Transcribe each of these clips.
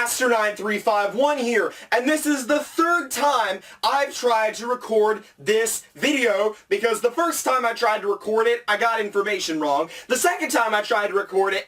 Master9351 here, and this is the third time I've tried to record this video, because the first time I tried to record it, I got information wrong. The second time I tried to record it,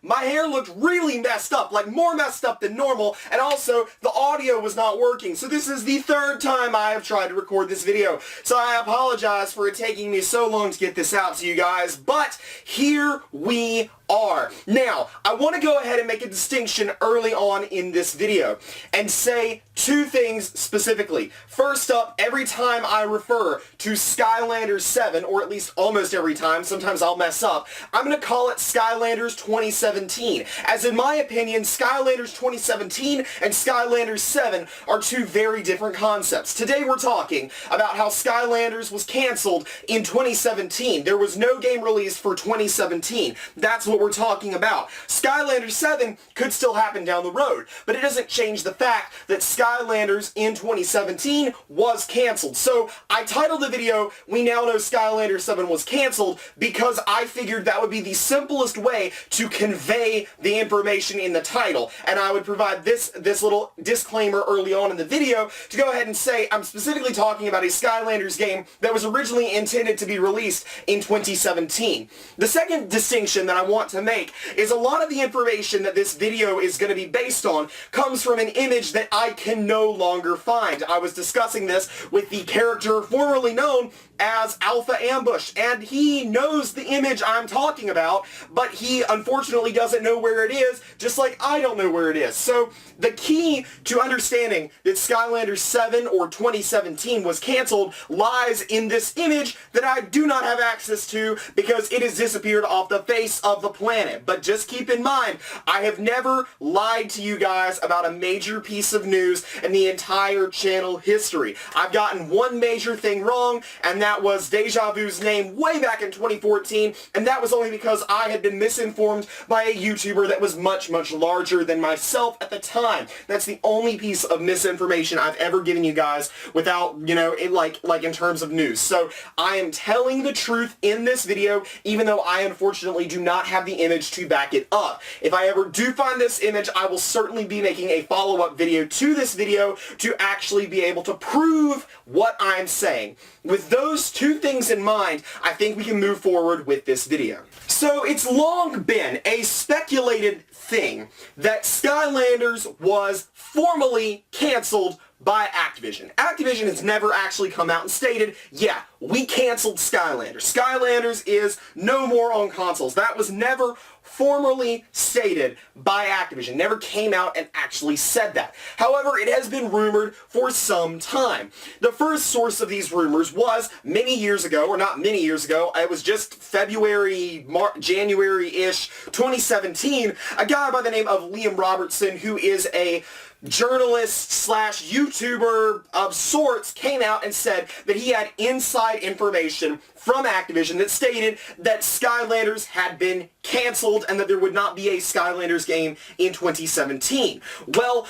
my hair looked really messed up, like more messed up than normal, and also the audio was not working. So this is the third time I have tried to record this video. So I apologize for it taking me so long to get this out to you guys, but here we are. Now, I want to go ahead and make a distinction early on in this video and say two things specifically. First up, every time I refer to Skylanders 7, or at least almost every time, sometimes I'll mess up, I'm going to call it Skylanders 2017. As in my opinion, Skylanders 2017 and Skylanders 7 are two very different concepts. Today we're talking about how Skylanders was canceled in 2017. There was no game released for 2017. That's what we're talking about. Skylanders 7 could still happen down the road, but it doesn't change the fact that Skylanders in 2017 was canceled. So I titled the video, "We Now Know Skylanders 7 Was Canceled," because I figured that would be the simplest way to convey the information in the title. And I would provide this little disclaimer early on in the video to go ahead and say I'm specifically talking about a Skylanders game that was originally intended to be released in 2017. The second distinction that I want to make is a lot of the information that this video is going to be based on comes from an image that I can no longer find. I was discussing this with the character formerly known as Alpha Ambush, and he knows the image I'm talking about, but he unfortunately doesn't know where it is, just like I don't know where it is. So the key to understanding that Skylanders 7 or 2017 was canceled lies in this image that I do not have access to because it has disappeared off the face of the planet. But just keep in mind, I have never lied to you guys about a major piece of news in the entire channel history. I've gotten one major thing wrong, and that was Deja Vu's name way back in 2014, and that was only because I had been misinformed by a YouTuber that was much, much larger than myself at the time. That's the only piece of misinformation I've ever given you guys without, like in terms of news. So I am telling the truth in this video, even though I unfortunately do not have the image to back it up. If I ever do find this image, I will certainly be making a follow-up video to this video to actually be able to prove what I'm saying. With those two things in mind, I think we can move forward with this video. So it's long been a speculated thing that Skylanders was formally canceled by Activision. Activision has never actually come out and stated, yeah, we canceled Skylanders. Skylanders is no more on consoles. That was never formally stated by Activision. Never came out and actually said that. However, it has been rumored for some time. The first source of these rumors was many years ago, or not many years ago, it was just February, January-ish, 2017, a guy by the name of Liam Robertson, who is a journalist slash YouTuber of sorts, came out and said that he had inside information from Activision that stated that Skylanders had been canceled and that there would not be a Skylanders game in 2017. Well,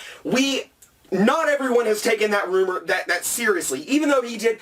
not everyone has taken that rumor that seriously. Even though he did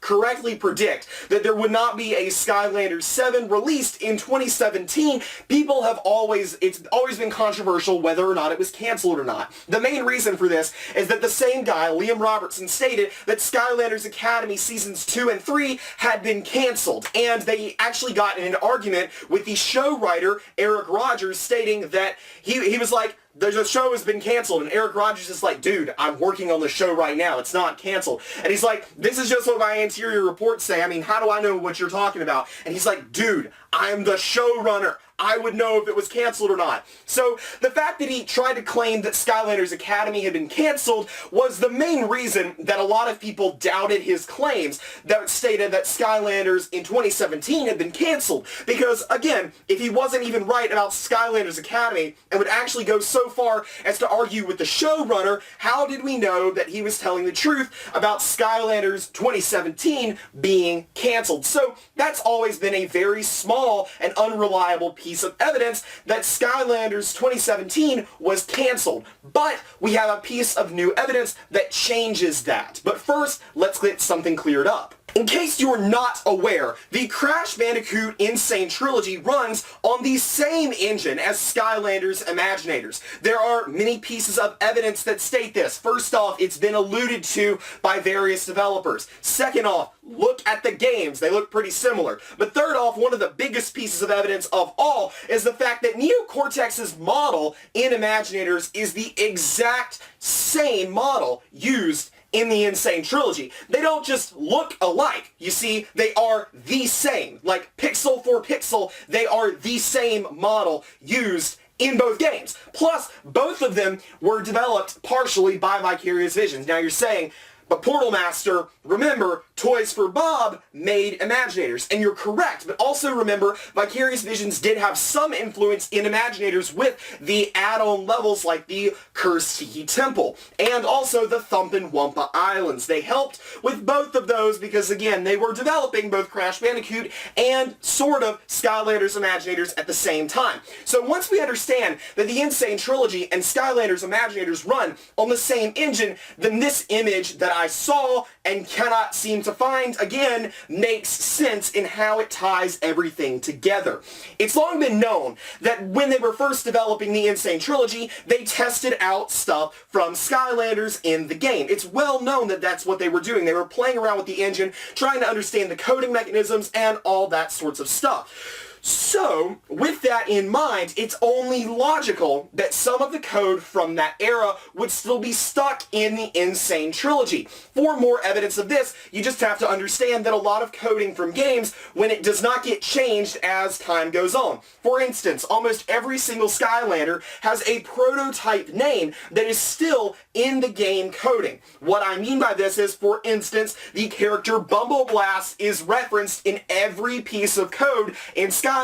correctly predict that there would not be a Skylanders 7 released in 2017, it's always been controversial whether or not it was canceled or not. The main reason for this is that the same guy, Liam Robertson, stated that Skylanders Academy Seasons 2 and 3 had been canceled, and they actually got in an argument with the show writer, Eric Rogers, stating that he was like, the show has been canceled, and Eric Rogers is like, dude, I'm working on the show right now, it's not canceled. And he's like, this is just what my interior reports say, I mean, how do I know what you're talking about? And he's like, dude, I'm the showrunner. I would know if it was canceled or not. So the fact that he tried to claim that Skylanders Academy had been canceled was the main reason that a lot of people doubted his claims that stated that Skylanders in 2017 had been canceled. Because, again, if he wasn't even right about Skylanders Academy and would actually go so far as to argue with the showrunner, how did we know that he was telling the truth about Skylanders 2017 being canceled? So that's always been a very small and unreliable piece of evidence that Skylanders 2017 was canceled. But we have a piece of new evidence that changes that. But first, let's get something cleared up. In case you're not aware, the Crash Bandicoot N. Sane Trilogy runs on the same engine as Skylanders Imaginators. There are many pieces of evidence that state this. First off, it's been alluded to by various developers. Second off, look at the games. They look pretty similar. But third off, one of the biggest pieces of evidence of all is the fact that Neo Cortex's model in Imaginators is the exact same model used in the N. Sane Trilogy. They don't just look alike. You see, they are the same. Like pixel for pixel, they are the same model used in both games. Plus, both of them were developed partially by Vicarious Visions. Now you're saying, but Portal Master, remember, Toys for Bob made Imaginators, and you're correct, but also remember, Vicarious Visions did have some influence in Imaginators with the add-on levels like the Cursed Tiki Temple, and also the Thumpin' Wumpa Islands. They helped with both of those because, again, they were developing both Crash Bandicoot and sort of Skylanders Imaginators at the same time. So once we understand that the N. Sane Trilogy and Skylanders Imaginators run on the same engine, then this image that I saw and cannot seem to find, again, makes sense in how it ties everything together. It's long been known that when they were first developing the N. Sane Trilogy, they tested out stuff from Skylanders in the game. It's well known that that's what they were doing. They were playing around with the engine, trying to understand the coding mechanisms and all that sorts of stuff. So, with that in mind, it's only logical that some of the code from that era would still be stuck in the N. Sane Trilogy. For more evidence of this, you just have to understand that a lot of coding from games, when it does not get changed as time goes on. For instance, almost every single Skylander has a prototype name that is still in the game coding. What I mean by this is, for instance, the character Bumble Blast is referenced in every piece of code in Skylanders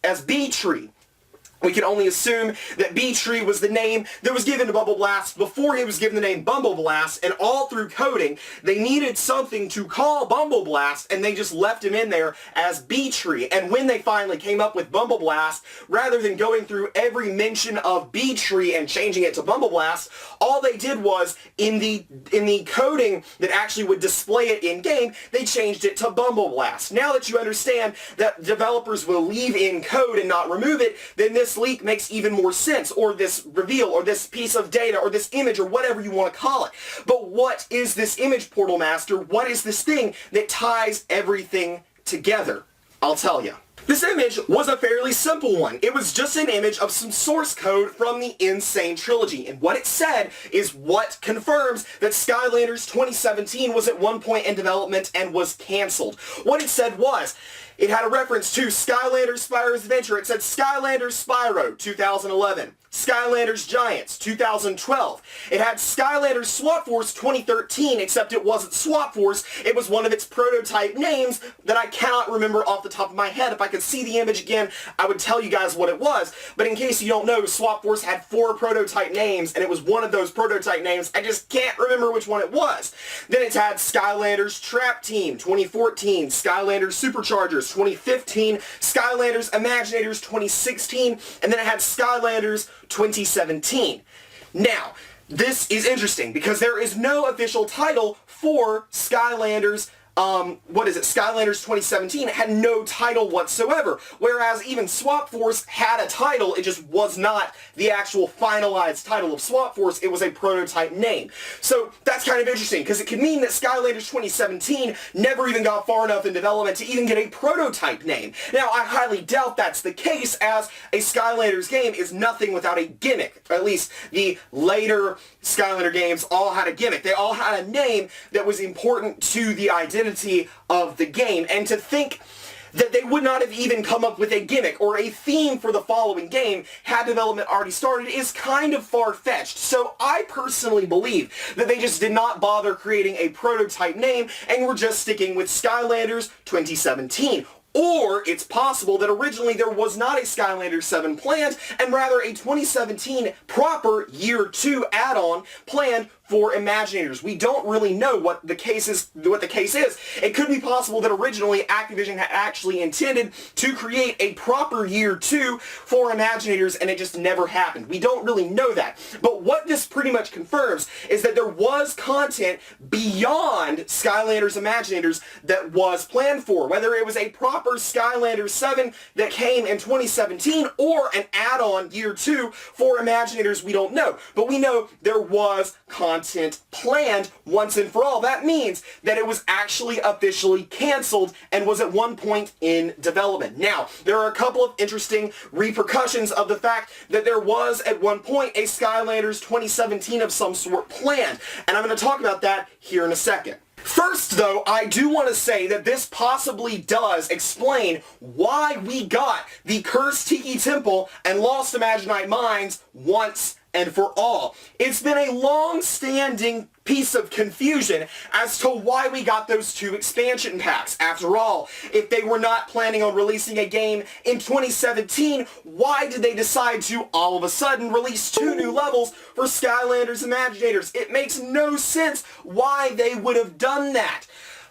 as B-Tree. We can only assume that B-Tree was the name that was given to Bumble Blast before he was given the name Bumble Blast, and all through coding, they needed something to call Bumble Blast, and they just left him in there as B-Tree. And when they finally came up with Bumble Blast, rather than going through every mention of B-Tree and changing it to Bumble Blast, all they did was, in the coding that actually would display it in-game, they changed it to Bumble Blast. Now that you understand that developers will leave in code and not remove it, then this leak makes even more sense, or this reveal, or this piece of data, or this image, or whatever you want to call it. But what is this image, Portal Master? What is this thing that ties everything together? I'll tell you. This image was a fairly simple one. It was just an image of some source code from the N. Sane Trilogy, and what it said is what confirms that Skylanders 2017 was at one point in development and was cancelled. What it said was, it had a reference to Skylanders Spyro's Adventure. It said Skylanders Spyro 2011. Skylanders Giants 2012. It had Skylanders SWAT Force 2013, except it wasn't SWAT Force. It was one of its prototype names that I cannot remember off the top of my head. If I could see the image again, I would tell you guys what it was. But in case you don't know, SWAT Force had 4 prototype names, and it was one of those prototype names. I just can't remember which one it was. Then it had Skylanders Trap Team 2014, Skylanders Superchargers 2015, Skylanders Imaginators 2016, and then it had Skylanders 2017. Now, this is interesting because there is no official title for Skylanders Skylanders 2017 had no title whatsoever, whereas even Swap Force had a title, it just was not the actual finalized title of Swap Force, it was a prototype name. So that's kind of interesting, because it could mean that Skylanders 2017 never even got far enough in development to even get a prototype name. Now, I highly doubt that's the case, as a Skylanders game is nothing without a gimmick. Or at least the later Skylander games all had a gimmick. They all had a name that was important to the identity of the game, and to think that they would not have even come up with a gimmick or a theme for the following game had development already started is kind of far-fetched. So I personally believe that they just did not bother creating a prototype name and were just sticking with Skylanders 2017. Or it's possible that originally there was not a Skylanders 7 planned, and rather a 2017 proper Year 2 add-on planned for Imaginators. We don't really know what the case is. It could be possible that originally Activision had actually intended to create a proper year 2 for Imaginators, and it just never happened. We don't really know that. But what this pretty much confirms is that there was content beyond Skylanders Imaginators that was planned for. Whether it was a proper Skylanders 7 that came in 2017 or an add-on year 2 for Imaginators, we don't know. But we know there was content planned once and for all. That means that it was actually officially canceled and was at one point in development. Now, there are a couple of interesting repercussions of the fact that there was at one point a Skylanders 2017 of some sort planned, and I'm going to talk about that here in a second. First, though, I do want to say that this possibly does explain why we got the Cursed Tiki Temple and Lost Imaginite Mines once and for all. It's been a long-standing piece of confusion as to why we got those 2 expansion packs. After all, if they were not planning on releasing a game in 2017, why did they decide to all of a sudden release 2 new levels for Skylanders Imaginators? It makes no sense why they would have done that.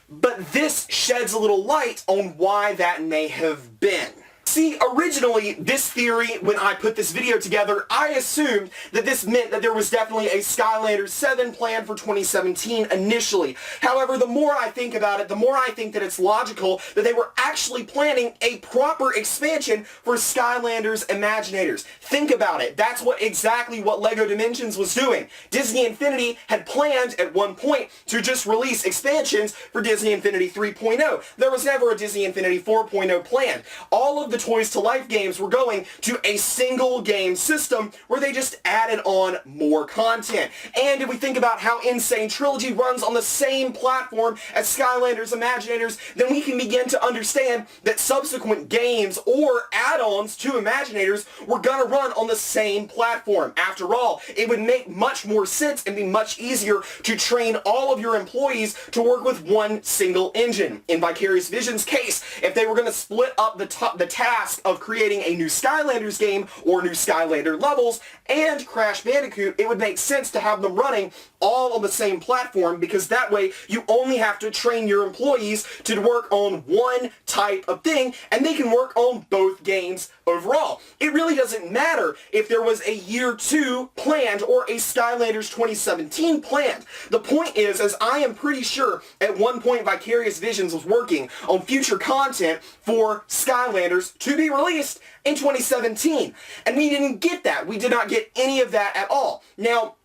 But this sheds a little light on why that may have been. See, originally, this theory, when I put this video together, I assumed that this meant that there was definitely a Skylanders 7 planned for 2017 initially. However, the more I think about it, the more I think that it's logical that they were actually planning a proper expansion for Skylanders Imaginators. Think about it. That's exactly what LEGO Dimensions was doing. Disney Infinity had planned at one point to just release expansions for Disney Infinity 3.0. There was never a Disney Infinity 4.0 planned. All of the Toys to Life games were going to a single game system where they just added on more content. And if we think about how Insane Trilogy runs on the same platform as Skylanders Imaginators, then we can begin to understand that subsequent games or add-ons to Imaginators were gonna run on the same platform. After all, it would make much more sense and be much easier to train all of your employees to work with one single engine. In Vicarious Vision's case, if they were gonna split up the task of creating a new Skylanders game or new Skylander levels and Crash Bandicoot, it would make sense to have them running all on the same platform, because that way you only have to train your employees to work on one type of thing and they can work on both games overall. It really doesn't matter if there was a year 2 planned or a Skylanders 2017 planned. The point is, as I am pretty sure at one point Vicarious Visions was working on future content for Skylanders to be released in 2017. And we didn't get that. We did not get any of that at all. Now,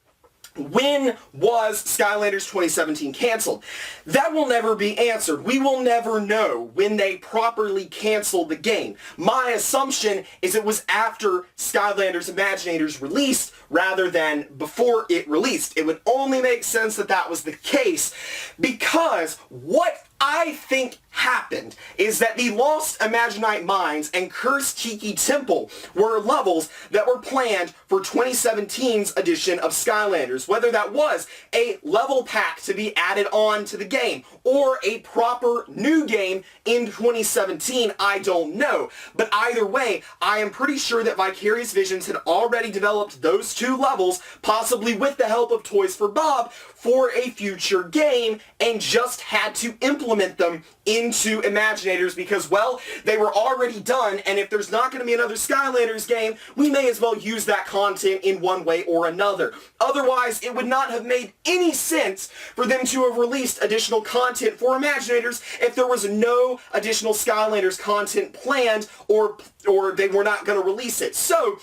when was Skylanders 2017 canceled? That will never be answered. We will never know when they properly canceled the game. My assumption is it was after Skylanders Imaginators released rather than before it released. It would only make sense that that was the case, because what I think happened is that the Lost Imaginite Mines and Cursed Tiki Temple were levels that were planned for 2017's edition of Skylanders. Whether that was a level pack to be added on to the game or a proper new game in 2017, I don't know. But either way, I am pretty sure that Vicarious Visions had already developed those 2 levels, possibly with the help of Toys for Bob, for a future game, and just had to implement them into Imaginators because, well, they were already done, and if there's not going to be another Skylanders game, we may as well use that content in one way or another. Otherwise, it would not have made any sense for them to have released additional content for Imaginators if there was no additional Skylanders content planned, or they were not going to release it. So,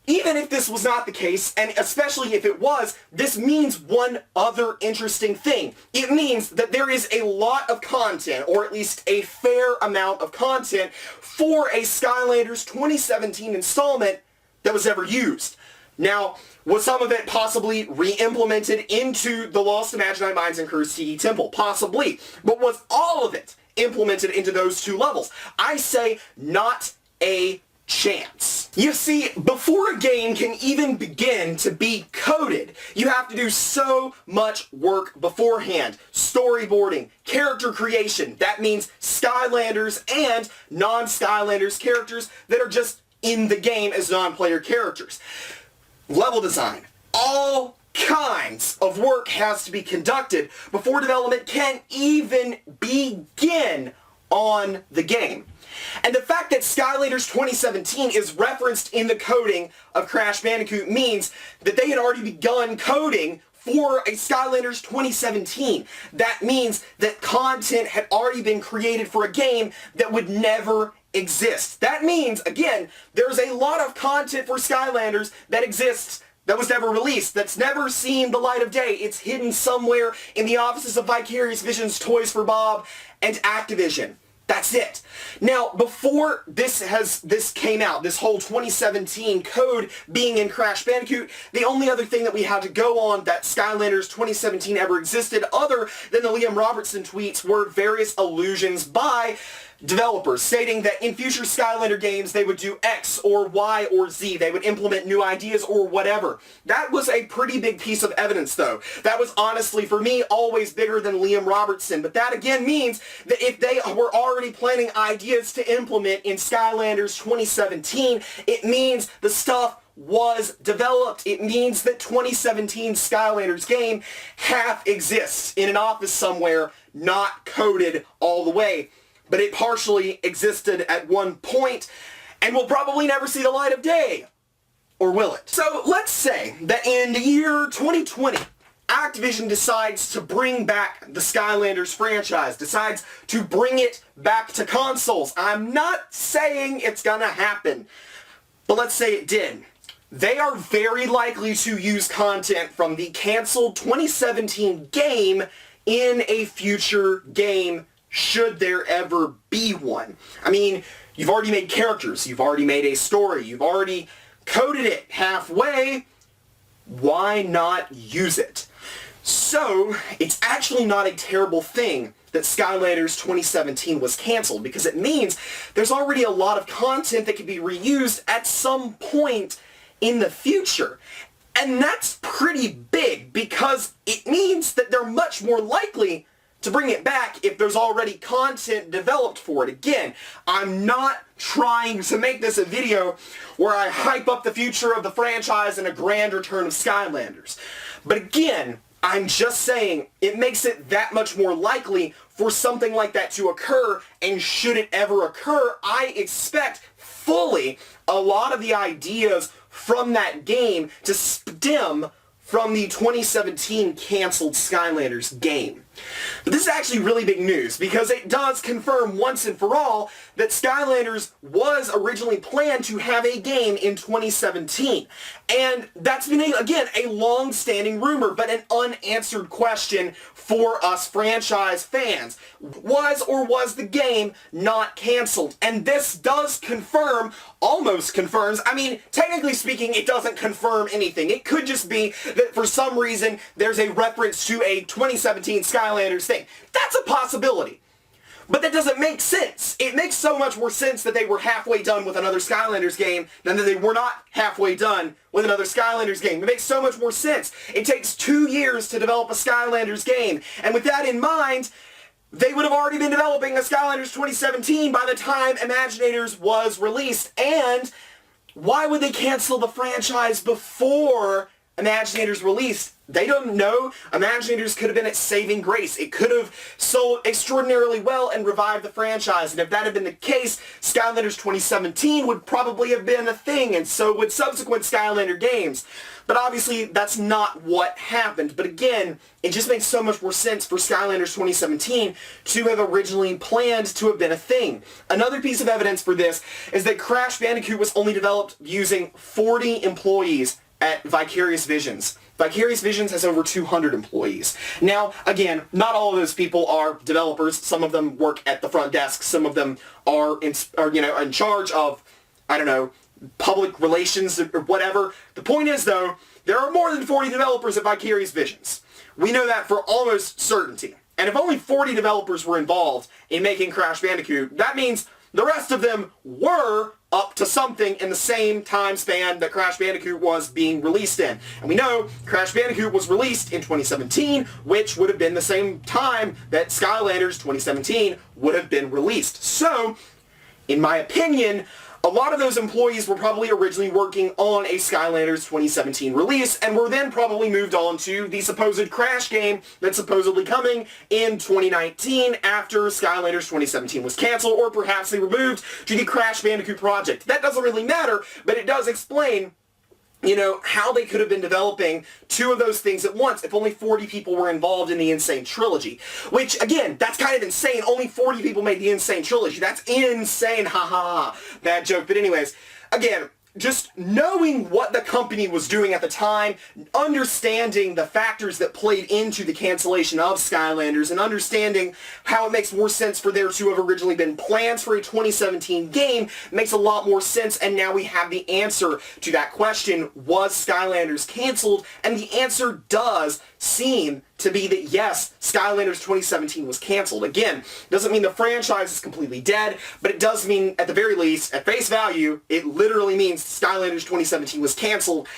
even if this was not the case, and especially if it was, this means one other interesting thing. It means that there is a lot of content, or at least a fair amount of content, for a Skylanders 2017 installment that was ever used. Now, was some of it possibly re-implemented into the Lost Imaginite Mines and Cursed Tiki Temple? Possibly. But was all of it implemented into those 2 levels? I say not a chance. You see, before a game can even begin to be coded, you have to do so much work beforehand. Storyboarding, character creation, that means Skylanders and non-Skylanders characters that are just in the game as non-player characters. Level design, all kinds of work has to be conducted before development can even begin on the game. And the fact that Skylanders 2017 is referenced in the coding of Crash Bandicoot means that they had already begun coding for a Skylanders 2017. That means that content had already been created for a game that would never exist. That means, again, there's a lot of content for Skylanders that exists that was never released, that's never seen the light of day. It's hidden somewhere in the offices of Vicarious Visions, Toys for Bob, and Activision. That's it. Now, before this came out, this whole 2017 code being in Crash Bandicoot, the only other thing that we had to go on that Skylanders 2017 ever existed, other than the Liam Robertson tweets, were various allusions by developers stating that in future Skylander games they would do X or Y or Z. They would implement new ideas or whatever. That was a pretty big piece of evidence, though. That was honestly, for me, always bigger than Liam Robertson. But that again means that if they were already planning ideas to implement in Skylanders 2017, it means the stuff was developed. It means that 2017 Skylanders game half exists in an office somewhere, not coded all the way. But it partially existed at one point, and will probably never see the light of day. Or will it? So let's say that in the year 2020, Activision decides to bring back the Skylanders franchise, decides to bring it back to consoles. I'm not saying it's gonna happen, but let's say it did. They are very likely to use content from the canceled 2017 game in a future game, should there ever be one. I mean, you've already made characters, you've already made a story, you've already coded it halfway. Why not use it? So, it's actually not a terrible thing that Skylanders 2017 was canceled, because it means there's already a lot of content that can be reused at some point in the future. And that's pretty big, because it means that they're much more likely to bring it back if there's already content developed for it. Again, I'm not trying to make this a video where I hype up the future of the franchise and a grand return of Skylanders. But again, I'm just saying it makes it that much more likely for something like that to occur, and should it ever occur, I expect fully a lot of the ideas from that game to stem from the 2017 canceled Skylanders game. But this is actually really big news, because it does confirm once and for all that Skylanders was originally planned to have a game in 2017. And that's been, again, a long-standing rumor, but an unanswered question for us franchise fans. Was or was the game not canceled? And this does confirm, almost confirms, I mean, technically speaking, it doesn't confirm anything. It could just be that for some reason there's a reference to a 2017 Skylanders thing. That's a possibility. But that doesn't make sense. It makes so much more sense that they were halfway done with another Skylanders game than that they were not halfway done with another Skylanders game. It makes so much more sense. It takes 2 years to develop a Skylanders game. And with that in mind, they would have already been developing a Skylanders 2017 by the time Imaginators was released. And why would they cancel the franchise before Imaginators released? They don't know. Imaginators could have been its saving grace. It could have sold extraordinarily well and revived the franchise. And if that had been the case, Skylanders 2017 would probably have been a thing, and so would subsequent Skylander games. But obviously, that's not what happened. But again, it just makes so much more sense for Skylanders 2017 to have originally planned to have been a thing. Another piece of evidence for this is that Crash Bandicoot was only developed using 40 employees at Vicarious Visions. Vicarious Visions has over 200 employees. Now, again, not all of those people are developers. Some of them work at the front desk. Some of them are in charge of, I don't know, public relations or whatever. The point is, though, there are more than 40 developers at Vicarious Visions. We know that for almost certainty. And if only 40 developers were involved in making Crash Bandicoot, that means the rest of them were up to something in the same time span that Crash Bandicoot was being released in. And we know Crash Bandicoot was released in 2017, which would have been the same time that Skylanders 2017 would have been released. So, in my opinion, A lot of those employees were probably originally working on a Skylanders 2017 release and were then probably moved on to the supposed Crash game that's supposedly coming in 2019 after Skylanders 2017 was canceled, or perhaps they were moved to the Crash Bandicoot project. That doesn't really matter, but it does explain, you know, how they could have been developing two of those things at once if only 40 people were involved in the Insane Trilogy. Which, again, that's kind of insane. Only 40 people made the Insane Trilogy. That's insane. Ha ha ha. Bad joke. But anyways, again, just knowing what the company was doing at the time, understanding the factors that played into the cancellation of Skylanders, and understanding how it makes more sense for there to have originally been plans for a 2017 game makes a lot more sense, and now we have the answer to that question: was Skylanders canceled? And the answer does seem to be that yes, Skylanders 2017 was canceled. Again, doesn't mean the franchise is completely dead, but it does mean, at the very least, at face value, it literally means Skylanders 2017 was canceled,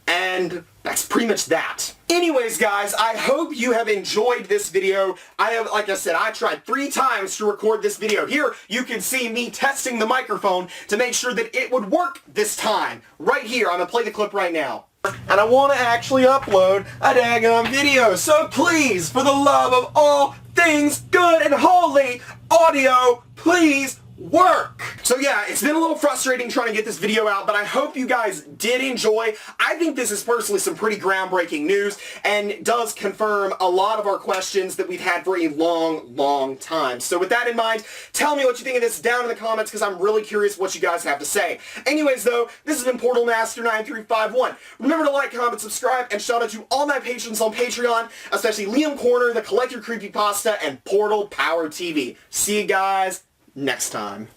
and that's pretty much that. Anyways, guys, I hope you have enjoyed this video. Like I said, I tried 3 times to record this video. Here, you can see me testing the microphone to make sure that it would work this time. Right here, I'm gonna play the clip right now. And I want to actually upload a daggum video. So please, for the love of all things good and holy, audio, please work. So yeah, it's been a little frustrating trying to get this video out, but I hope you guys did enjoy. I think this is personally some pretty groundbreaking news and does confirm a lot of our questions that we've had for a long time. So with that in mind, tell me what you think of this down in the comments, because I'm really curious what you guys have to say. Anyways though, this has been Portal Master 9351. Remember to like, comment, subscribe, and shout out to all my patrons on Patreon, especially Liam Corner, the Collector Creepypasta, and Portal Power TV. See you guys next time.